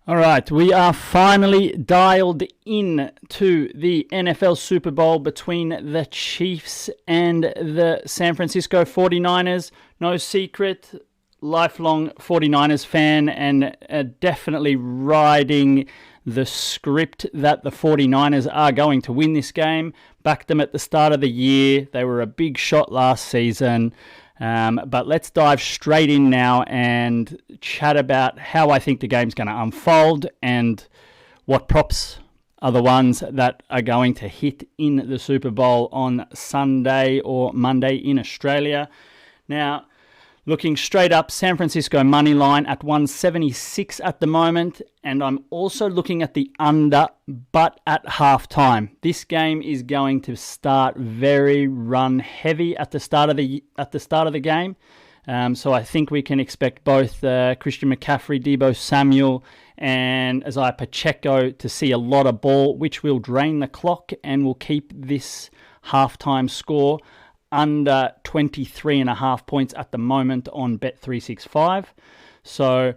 All right, we are finally dialed in to the NFL Super Bowl between the Chiefs and the San Francisco 49ers. No secret, lifelong 49ers fan and definitely riding the script that the 49ers are going to win this game. Backed them at the start of the year. They were a big shot last season. But let's dive straight in now and chat about how I think the game's going to unfold and what props are the ones that are going to hit in the Super Bowl on Sunday or Monday in Australia. Now, looking straight up, San Francisco money line at 176 at the moment, and I'm also looking at the under, but at halftime. This game is going to start very run heavy at the start of the game. So I think we can expect both Christian McCaffrey, Deebo Samuel, and Isaiah Pacheco to see a lot of ball, which will drain the clock and will keep this halftime score under 23.5 points at the moment on Bet365. So,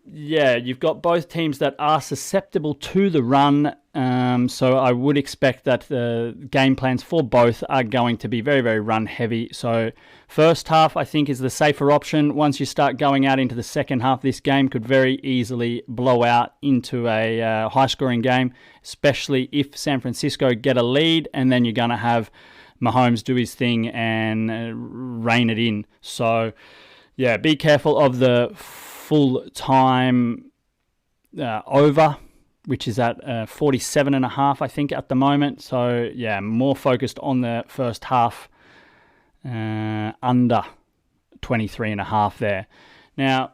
yeah, you've got both teams that are susceptible to the run. So I would expect that the game plans for both are going to be very, very run heavy. So first half, I think, is the safer option. Once you start going out into the second half, this game could very easily blow out into a high-scoring game, especially if San Francisco get a lead, and then you're going to have Mahomes do his thing and rein it in. So, yeah, be careful of the full-time over, which is at 47.5, I think, at the moment. So, yeah, more focused on the first half, under 23.5 there. Now,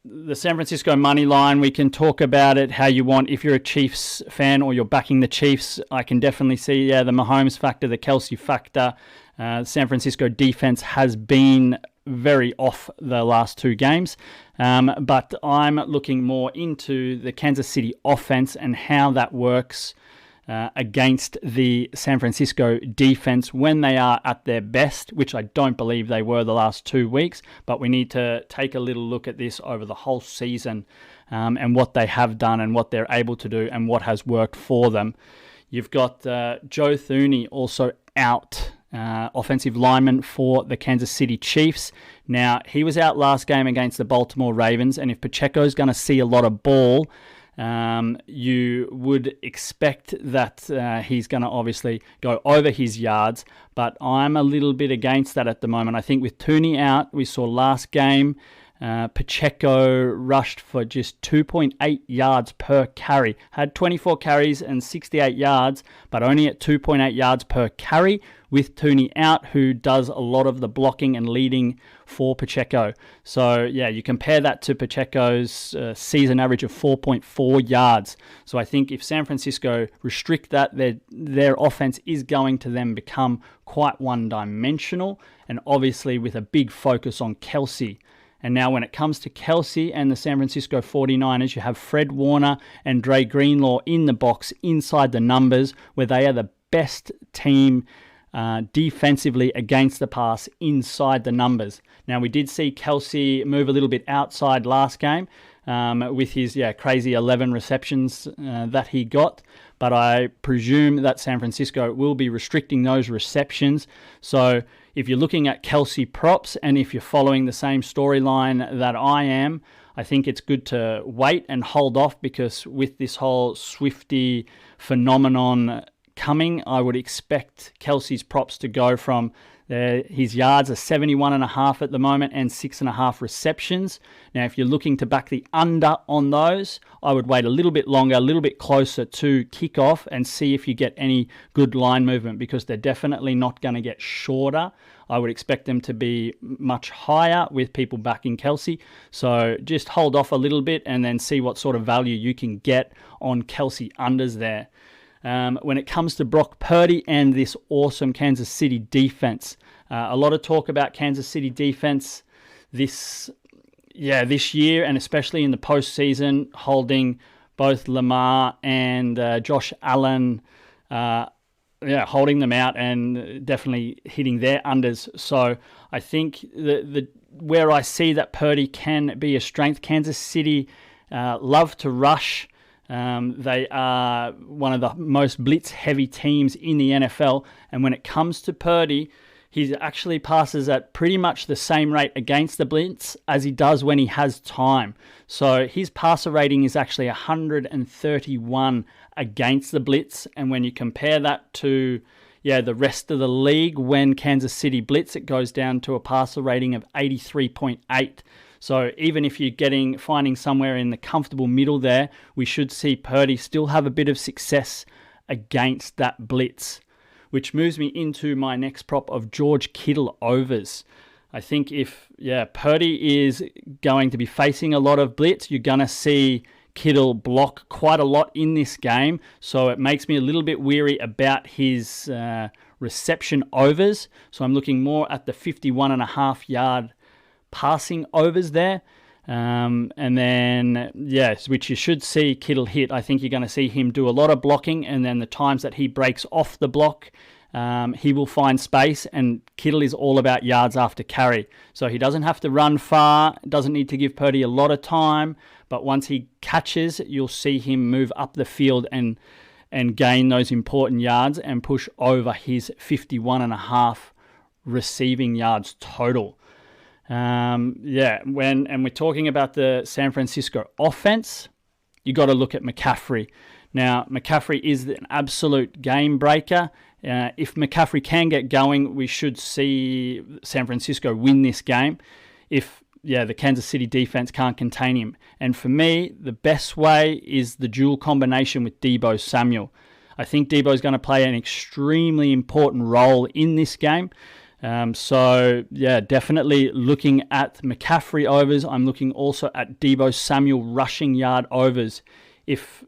the San Francisco money line, we can talk about it how you want. If you're a Chiefs fan or you're backing the Chiefs, I can definitely see, the Mahomes factor, the Kelsey factor. San Francisco defense has been very off the last two games. But I'm looking more into the Kansas City offense and how that works against the San Francisco defense when they are at their best, which I don't believe they were the last 2 weeks, but we need to take a little look at this over the whole season and what they have done and what they're able to do and what has worked for them. You've got Joe Thuney also out, offensive lineman for the Kansas City Chiefs. Now, he was out last game against the Baltimore Ravens, and if Pacheco's going to see a lot of ball, you would expect that he's going to obviously go over his yards, but I'm a little bit against that at the moment. I think with Thuney out, we saw last game, Pacheco rushed for just 2.8 yards per carry. Had 24 carries and 68 yards, but only at 2.8 yards per carry with Thuney out, who does a lot of the blocking and leading for Pacheco. So, yeah, you compare that to Pacheco's season average of 4.4 yards. So I think if San Francisco restrict that, their offense is going to then become quite one-dimensional, and obviously with a big focus on Kelsey. And now when it comes to Kelsey and the San Francisco 49ers, you have Fred Warner and Dre Greenlaw in the box inside the numbers, where they are the best team defensively against the pass inside the numbers. Now, we did see Kelsey move a little bit outside last game with his crazy 11 receptions that he got, but I presume that San Francisco will be restricting those receptions. So if you're looking at Kelsey props and if you're following the same storyline that I am, I think it's good to wait and hold off, because with this whole Swiftie phenomenon coming, I would expect Kelsey's props to go from his yards are 71.5 at the moment and 6.5 receptions. Now, if you're looking to back the under on those, I would wait a little bit longer, a little bit closer to kickoff and see if you get any good line movement, because they're definitely not going to get shorter. I would expect them to be much higher with people backing Kelsey. So just hold off a little bit and then see what sort of value you can get on Kelsey unders there. When it comes to Brock Purdy and this awesome Kansas City defense, a lot of talk about Kansas City defense this year, and especially in the postseason, holding both Lamar and Josh Allen, holding them out and definitely hitting their unders. So I think where I see that Purdy can be a strength, Kansas City love to rush. They are one of the most blitz-heavy teams in the NFL. And when it comes to Purdy, he actually passes at pretty much the same rate against the blitz as he does when he has time. So his passer rating is actually 131 against the blitz. And when you compare that to the rest of the league, when Kansas City blitz, it goes down to a passer rating of 83.8. So even if you're finding somewhere in the comfortable middle there, we should see Purdy still have a bit of success against that blitz. Which moves me into my next prop of George Kittle overs. I think if Purdy is going to be facing a lot of blitz, you're going to see Kittle block quite a lot in this game. So it makes me a little bit weary about his reception overs. So I'm looking more at the 51.5 yard passing overs there. And then, which you should see Kittle hit. I think you're going to see him do a lot of blocking, and then the times that he breaks off the block, he will find space, and Kittle is all about yards after carry. So he doesn't have to run far, doesn't need to give Purdy a lot of time, but once he catches, you'll see him move up the field and gain those important yards and push over his 51.5 receiving yards total. When we're talking about the San Francisco offense, you got to look at McCaffrey. Now, McCaffrey is an absolute game breaker. If McCaffrey can get going, we should see San Francisco win this game if the Kansas City defense can't contain him. And for me, the best way is the dual combination with Deebo Samuel. I think Deebo is going to play an extremely important role in this game. Definitely looking at McCaffrey overs. I'm looking also at Deebo Samuel rushing yard overs. If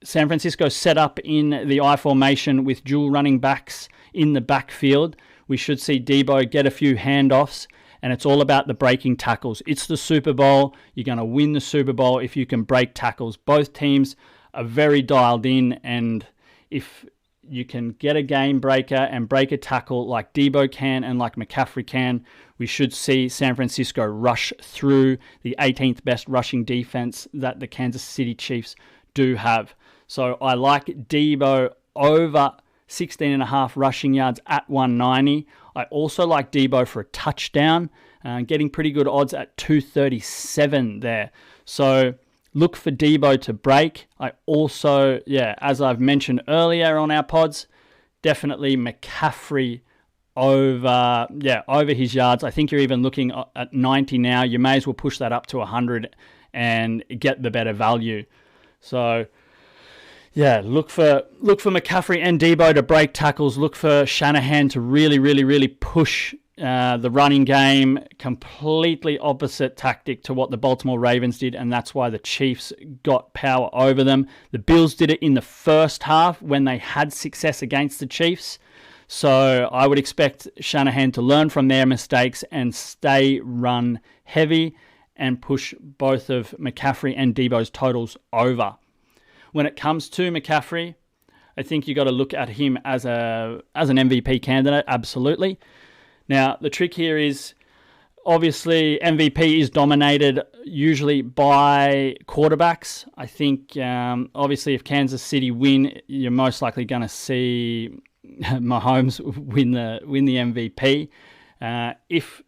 San Francisco set up in the I formation with dual running backs in the backfield, we should see Deebo get a few handoffs, and it's all about the breaking tackles. It's the Super Bowl. You're going to win the Super Bowl if you can break tackles. Both teams are very dialed in, and if you can get a game breaker and break a tackle like Deebo can and like McCaffrey can, we should see San Francisco rush through the 18th best rushing defense that the Kansas City Chiefs do have. So I like Deebo over 16.5 rushing yards at 190. I also like Deebo for a touchdown, getting pretty good odds at 237 there. So look for Deebo to break. I also, as I've mentioned earlier on our pods, definitely McCaffrey over his yards. I think you're even looking at 90 now. You may as well push that up to 100 and get the better value. So, look for McCaffrey and Deebo to break tackles. Look for Shanahan to really, really, really push the running game. Completely opposite tactic to what the Baltimore Ravens did, and that's why the Chiefs got power over them. The Bills did it in the first half when they had success against the Chiefs. So I would expect Shanahan to learn from their mistakes and stay run heavy and push both of McCaffrey and Deebo's totals over. When it comes to McCaffrey, I think you got to look at him as an MVP candidate, absolutely. Now, the trick here is, obviously, MVP is dominated usually by quarterbacks. I think, obviously, if Kansas City win, you're most likely going to see Mahomes win the MVP. If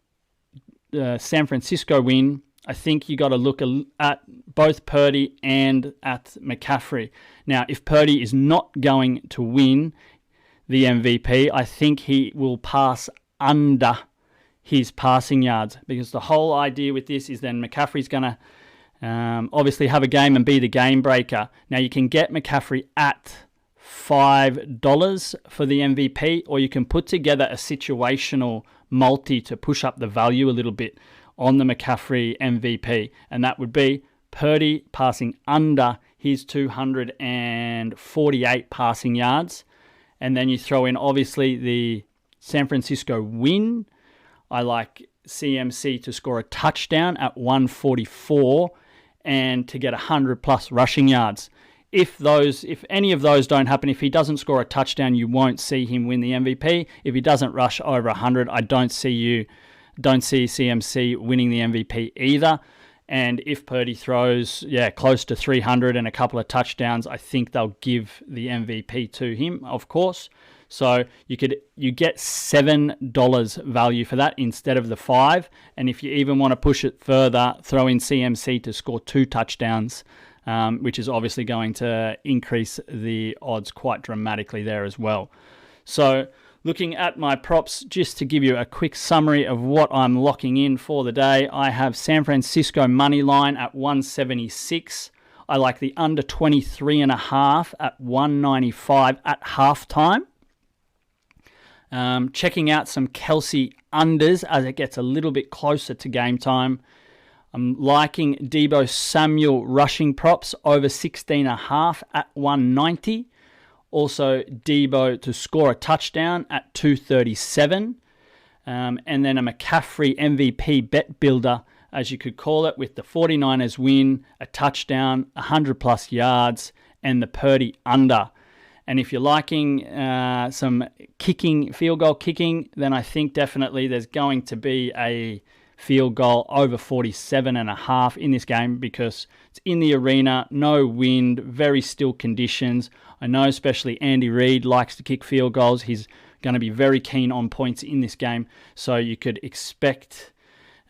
San Francisco win, I think you got to look at both Purdy and at McCaffrey. Now, if Purdy is not going to win the MVP, I think he will pass under his passing yards, because the whole idea with this is then McCaffrey's going to obviously have a game and be the game breaker. Now, you can get McCaffrey at $5 for the MVP, or you can put together a situational multi to push up the value a little bit on the McCaffrey MVP, and that would be Purdy passing under his 248 passing yards, and then you throw in obviously the San Francisco win. I like CMC to score a touchdown at 144 and to get 100 plus rushing yards. If any of those don't happen, if he doesn't score a touchdown, you won't see him win the MVP. If he doesn't rush over 100, I don't see CMC winning the MVP either. And if Purdy throws, close to 300 and a couple of touchdowns, I think they'll give the MVP to him, of course. So you get $7 value for that instead of the $5. And if you even want to push it further, throw in CMC to score 2 touchdowns, which is obviously going to increase the odds quite dramatically there as well. So looking at my props, just to give you a quick summary of what I'm locking in for the day, I have San Francisco money line at 176. I like the under 23.5 at 195 at halftime. Checking out some Kelsey unders as it gets a little bit closer to game time. I'm liking Deebo Samuel rushing props over 16.5 at 190. Also, Deebo to score a touchdown at 237. And then a McCaffrey MVP bet builder, as you could call it, with the 49ers win, a touchdown, 100 plus yards, and the Purdy under. And if you're liking some field goal kicking, then I think definitely there's going to be a field goal over 47.5 in this game because it's in the arena, no wind, very still conditions. I know especially Andy Reid likes to kick field goals. He's going to be very keen on points in this game. So you could expect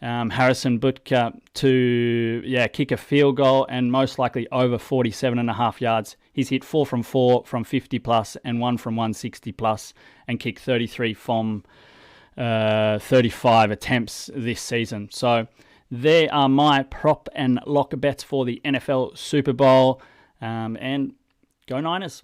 Harrison Butker to kick a field goal and most likely over 47.5 yards. He's hit 4 from 4 from 50 plus and 1 from 160 plus and kicked 33 from 35 attempts this season. So there are my prop and lock bets for the NFL Super Bowl. And go Niners.